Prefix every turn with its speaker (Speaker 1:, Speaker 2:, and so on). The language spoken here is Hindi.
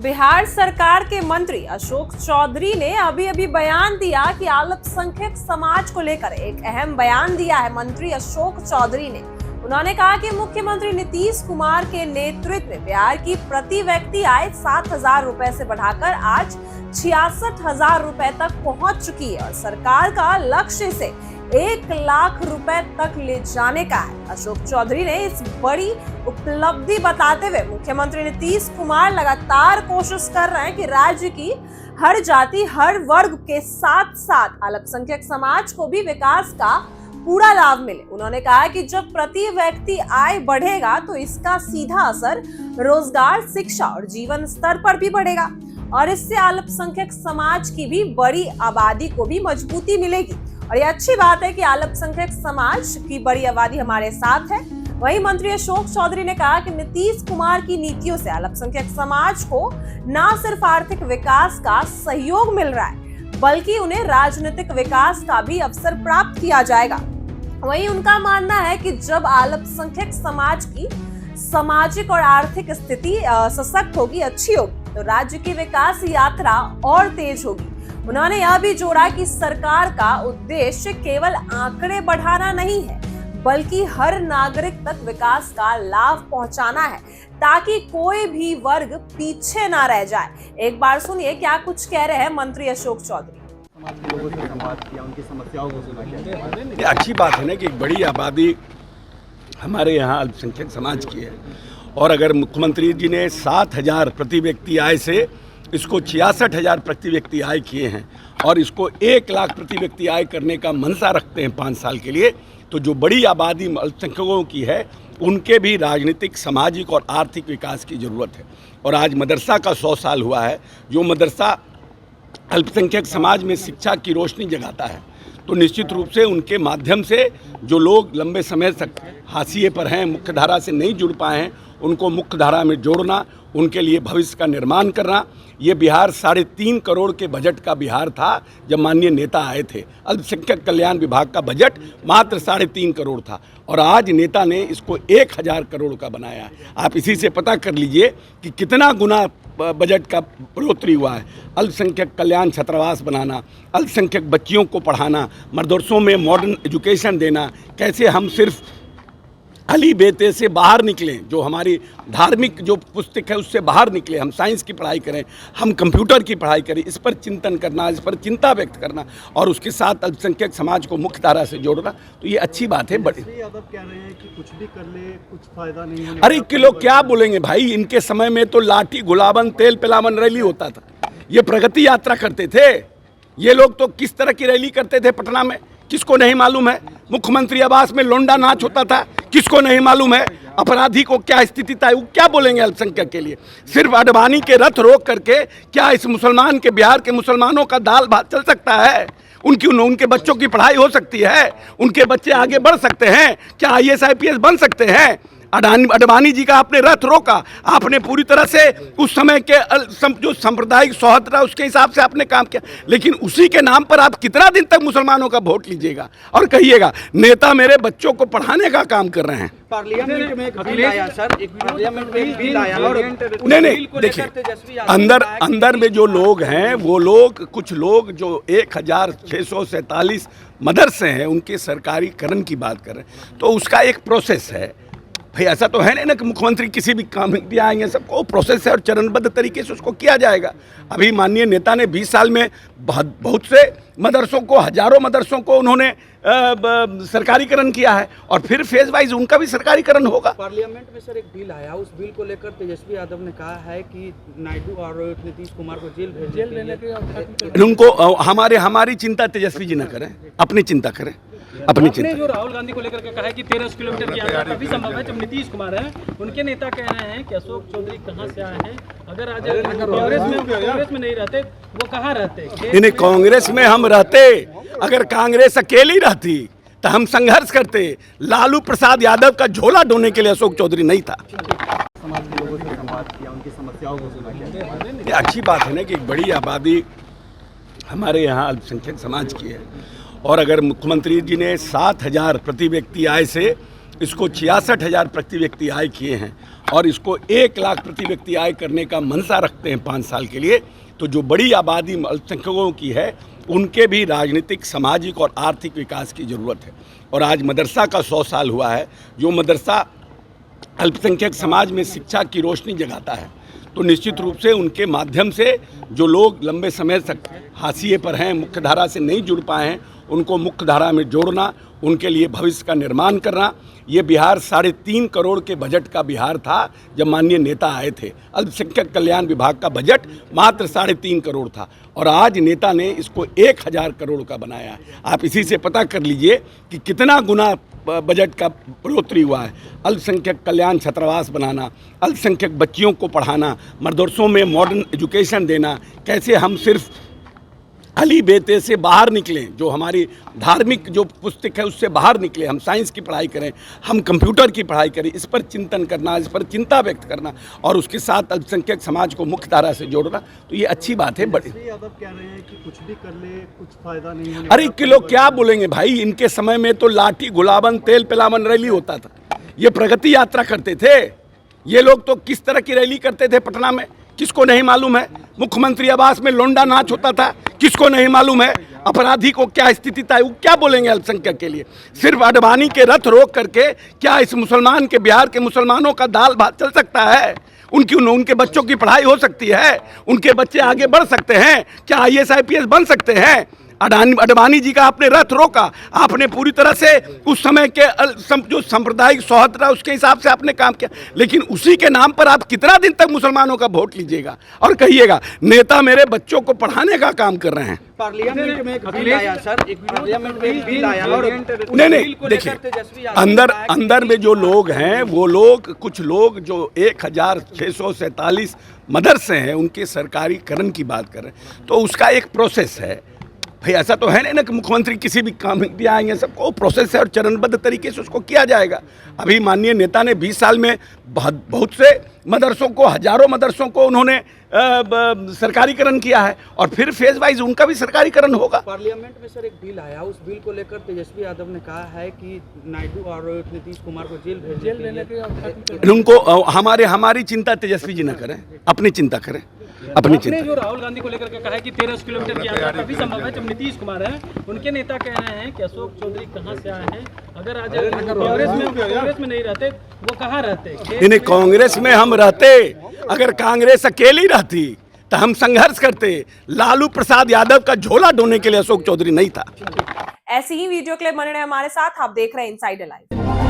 Speaker 1: बिहार सरकार के मंत्री अशोक चौधरी ने अभी बयान दिया कि अल्पसंख्यक समाज को लेकर एक अहम बयान दिया है। मंत्री अशोक चौधरी ने उन्होंने कहा कि मुख्यमंत्री नीतीश कुमार के नेतृत्व में बिहार की प्रति व्यक्ति आय 7,000 रुपए से बढ़ाकर आज 66,000 रुपए तक पहुंच चुकी है और सरकार का लक्ष्य इसे 1 लाख रुपए तक ले जाने का है। अशोक चौधरी ने इस बड़ी उपलब्धि बताते हुए मुख्यमंत्री नीतीश कुमार लगातार कोशिश कर रहे हैं कि राज्य की हर जाति हर वर्ग के साथ साथ अल्पसंख्यक समाज को भी विकास का पूरा लाभ मिले। उन्होंने कहा कि जब प्रति व्यक्ति आय बढ़ेगा तो इसका सीधा असर रोजगार, शिक्षा और जीवन स्तर पर भी बढ़ेगा और इससे अल्पसंख्यक समाज की भी बड़ी आबादी को भी मजबूती मिलेगी। और ये अच्छी बात है कि अल्पसंख्यक समाज की बड़ी आबादी हमारे साथ है। वहीं मंत्री अशोक चौधरी ने कहा कि नीतीश कुमार की नीतियों से अल्पसंख्यक समाज को न सिर्फ आर्थिक विकास का सहयोग मिल रहा है बल्कि उन्हें राजनीतिक विकास का भी अवसर प्राप्त किया जाएगा। वहीं उनका मानना है कि जब अल्पसंख्यक समाज की सामाजिक और आर्थिक स्थिति सशक्त होगी, अच्छी होगी, तो राज्य की विकास यात्रा और तेज होगी। उन्होंने यह भी जोड़ा कि सरकार का उद्देश्य केवल आंकड़े बढ़ाना नहीं है बल्कि हर नागरिक तक विकास का लाभ पहुंचाना है ताकि कोई भी वर्ग पीछे ना रह जाए। एक बार सुनिए क्या कुछ कह रहे हैं मंत्री अशोक चौधरी।
Speaker 2: लोगों से संवाद किया, उनकी समस्याओं को सुना।
Speaker 3: ये अच्छी बात है ना कि एक बड़ी आबादी हमारे यहाँ अल्पसंख्यक समाज की है और अगर मुख्यमंत्री जी ने 7,000 प्रति व्यक्ति आय से इसको 66,000 प्रति व्यक्ति आय किए हैं और इसको 1 लाख प्रति व्यक्ति आय करने का मनसा रखते हैं 5 साल के लिए, तो जो बड़ी आबादी अल्पसंख्यकों की है उनके भी राजनीतिक, सामाजिक और आर्थिक विकास की ज़रूरत है। और आज मदरसा का 100 साल हुआ है। जो मदरसा अल्पसंख्यक समाज में शिक्षा की रोशनी जगाता है, तो निश्चित रूप से उनके माध्यम से जो लोग लंबे समय तक हाशिए पर हैं, मुख्य धारा से नहीं जुड़ पाए हैं, उनको मुख्य धारा में जोड़ना, उनके लिए भविष्य का निर्माण करना। ये बिहार 3.5 करोड़ के बजट का बिहार था जब माननीय नेता आए थे। अल्पसंख्यक कल्याण विभाग का बजट मात्र 3.5 करोड़ था और आज नेता ने इसको 1,000 करोड़ का बनाया है। आप इसी से पता कर लीजिए कि कितना गुना बजट का बढ़ोतरी हुआ है। अल्पसंख्यक कल्याण छात्रावास बनाना, अल्पसंख्यक बच्चियों को पढ़ाना, मदरसों में मॉडर्न एजुकेशन देना, कैसे हम सिर्फ अली बेते से बाहर निकलें, जो हमारी धार्मिक जो पुस्तक है उससे बाहर निकले, हम साइंस की पढ़ाई करें, हम कंप्यूटर की पढ़ाई करें, इस पर चिंतन करना, इस पर चिंता व्यक्त करना और उसके साथ अल्पसंख्यक समाज को मुख्य धारा से जोड़ना, तो ये अच्छी बात है। बड़ी
Speaker 2: यादव कह रहे हैं कि कुछ भी कर ले कुछ फायदा नहीं होने।
Speaker 3: अरे किलो क्या बोलेंगे भाई, इनके समय में तो लाठी गुलाबन तेल पिलावन रैली होता था, ये प्रगति यात्रा करते थे। ये लोग तो किस तरह की रैली करते थे पटना में, किसको नहीं मालूम है। मुख्यमंत्री आवास में लोंडा नाच होता था, किसको नहीं मालूम है। अपराधी को क्या स्थिति था, वो क्या बोलेंगे अल्पसंख्यक के लिए। सिर्फ अडवाणी के रथ रोक करके क्या इस मुसलमान के, बिहार के मुसलमानों का दाल भात चल सकता है? उनके बच्चों की पढ़ाई हो सकती है? उनके बच्चे आगे बढ़ सकते हैं? क्या IAS IPS बन सकते हैं? अडवाणी जी का आपने रथ रोका, आपने पूरी तरह से उस समय के जो सांप्रदायिक सौहार्द था उसके हिसाब से आपने काम किया, लेकिन उसी के नाम पर आप कितना दिन तक मुसलमानों का वोट लीजिएगा और कहिएगा नेता मेरे बच्चों को पढ़ाने का काम कर रहे हैं।
Speaker 2: पार्लियामेंट में एक बिल आया सर, पार्लियामेंट में एक बिल आया और
Speaker 3: नहीं देखिए, अंदर में जो लोग हैं वो लोग, कुछ लोग जो 1,647 मदरसे हैं उनके सरकारीकरण की बात कर रहे हैं, तो उसका एक प्रोसेस है भाई। ऐसा तो है नहीं ना कि मुख्यमंत्री किसी भी काम में आएंगे, सबको प्रोसेस है और चरणबद्ध तरीके से उसको किया जाएगा। अभी माननीय नेता ने 20 साल में बहुत से मदरसों को, हजारों मदरसों को उन्होंने सरकारीकरण किया है और फिर फेज वाइज उनका भी सरकारीकरण होगा।
Speaker 2: पार्लियामेंट में सर एक बिल आया, उस बिल को लेकर तेजस्वी यादव ने कहा है कि नायडू और नीतीश कुमार को जेल भेजने के
Speaker 3: उनको हमारी चिंता तेजस्वी जी न करें, अपनी चिंता करें, अपनी चिंता।
Speaker 4: जो राहुल गांधी को लेकर के कहा है कि 13 किलोमीटर की यात्रा काफी संभव है। जब नीतीश कुमार है, उनके नेता कह रहे हैं कि अशोक चौधरी कहां से आए हैं, अगर आज कांग्रेस में नहीं रहते वो कहां रहते?
Speaker 3: नहीं, कांग्रेस में हम रहते, अगर कांग्रेस अकेली रहती तो हम संघर्ष करते। लालू प्रसाद यादव का झोला ढोने के लिए अशोक चौधरी नहीं था।
Speaker 2: समाज के लोगों से संवाद किया, उनकी समस्याओं को सुना।
Speaker 3: ये अच्छी बात है ना कि एक बड़ी आबादी हमारे यहाँ अल्पसंख्यक समाज की है और अगर मुख्यमंत्री जी ने 7,000 प्रति व्यक्ति आय से इसको 66,000 प्रति व्यक्ति आय किए हैं और इसको 1 लाख प्रति व्यक्ति आय करने का मनसा रखते हैं 5 साल के लिए, तो जो बड़ी आबादी अल्पसंख्यकों की है उनके भी राजनीतिक, सामाजिक और आर्थिक विकास की ज़रूरत है। और आज मदरसा का 100 साल हुआ है। जो मदरसा अल्पसंख्यक समाज में शिक्षा की रोशनी जगाता है, तो निश्चित रूप से उनके माध्यम से जो लोग लंबे समय तक हाशिए पर हैं, मुख्य धारा से नहीं जुड़ पाए हैं, उनको मुख्य धारा में जोड़ना, उनके लिए भविष्य का निर्माण करना। ये बिहार 3.5 करोड़ के बजट का बिहार था जब माननीय नेता आए थे। अल्पसंख्यक कल्याण विभाग का बजट मात्र 3.5 करोड़ था और आज नेता ने इसको 1000 करोड़ का बनाया है। आप इसी से पता कर लीजिए कि कितना गुना बजट का बढ़ोतरी हुआ है। अल्पसंख्यक कल्याण छात्रावास बनाना, अल्पसंख्यक बच्चियों को पढ़ाना, मदरसों में मॉडर्न एजुकेशन देना, कैसे हम सिर्फ अली बेते से बाहर निकलें, जो हमारी धार्मिक जो पुस्तक है उससे बाहर निकले, हम साइंस की पढ़ाई करें, हम कंप्यूटर की पढ़ाई करें, इस पर चिंतन करना, इस पर चिंता व्यक्त करना और उसके साथ अल्पसंख्यक समाज को मुख्य धारा से जोड़ना, तो ये अच्छी बात है। बड़ी
Speaker 5: यादव कह रहे हैं कि कुछ भी कर ले कुछ फायदा नहीं होने।
Speaker 3: अरे किलो क्या बोलेंगे भाई, इनके समय में तो लाठी गुलाबन तेल पिलावन रैली होता था, ये प्रगति यात्रा करते थे। ये लोग तो किस तरह की रैली करते थे पटना में, किसको नहीं मालूम है। मुख्यमंत्री आवास में लोंडा नाच होता था, किसको नहीं मालूम है। अपराधी को क्या स्थिति था, वो क्या बोलेंगे अल्पसंख्यक के लिए। सिर्फ अडवाणी के रथ रोक करके क्या इस मुसलमान के, बिहार के मुसलमानों का दाल भात चल सकता है? उनके बच्चों की पढ़ाई हो सकती है? उनके बच्चे आगे बढ़ सकते हैं? क्या IAS IPS बन सकते हैं? अडवाणी जी का आपने रथ रोका, आपने पूरी तरह से उस समय के जो सांप्रदायिक सौहार्द था उसके हिसाब से आपने काम किया, लेकिन उसी के नाम पर आप कितना दिन तक मुसलमानों का वोट लीजिएगा और कहिएगा नेता मेरे बच्चों को पढ़ाने का काम कर रहे हैं।
Speaker 2: पार्लियामेंट में एक बिल आया सर, एक पार्लियामेंट में एक बिल आया और
Speaker 3: नहीं देखिए, अंदर में जो लोग हैं वो लोग, कुछ लोग जो 1647 मदरसे हैं उनके सरकारीकरण की बात कर रहे हैं, तो उसका एक प्रोसेस है भाई। ऐसा तो है नहीं ना कि मुख्यमंत्री किसी भी काम में आएंगे, सबको प्रोसेस है और चरणबद्ध तरीके से उसको किया जाएगा। अभी माननीय नेता ने 20 साल में बहुत से मदरसों को, हजारों मदरसों को उन्होंने सरकारीकरण किया है और फिर फेज वाइज उनका भी सरकारीकरण होगा।
Speaker 2: पार्लियामेंट में सर एक बिल आया, उस बिल को लेकर तेजस्वी यादव ने कहा है कि नायडू और नीतीश कुमार को जेल भेजने के
Speaker 3: उनको हमारी चिंता तेजस्वी जी न करें, अपनी चिंता करें, अपनी चिंता।
Speaker 4: जो राहुल गांधी को लेकर के कहा है कि 13 किलोमीटर की यात्रा तभी संभव है जब नीतीश कुमार है। उनके नेता कह रहे हैं कि अशोक चौधरी कहां से आए हैं, अगर आज कांग्रेस में नहीं रहते वो कहां रहते?
Speaker 3: नहीं, कांग्रेस में हम रहते, अगर कांग्रेस अकेली रहती तो हम संघर्ष करते। लालू प्रसाद यादव का झोला ढोने के लिए अशोक चौधरी नहीं था।
Speaker 1: ऐसी ही वीडियो क्लिप बने रहे हमारे साथ। आप देख रहे हैं इनसाइडर लाइव।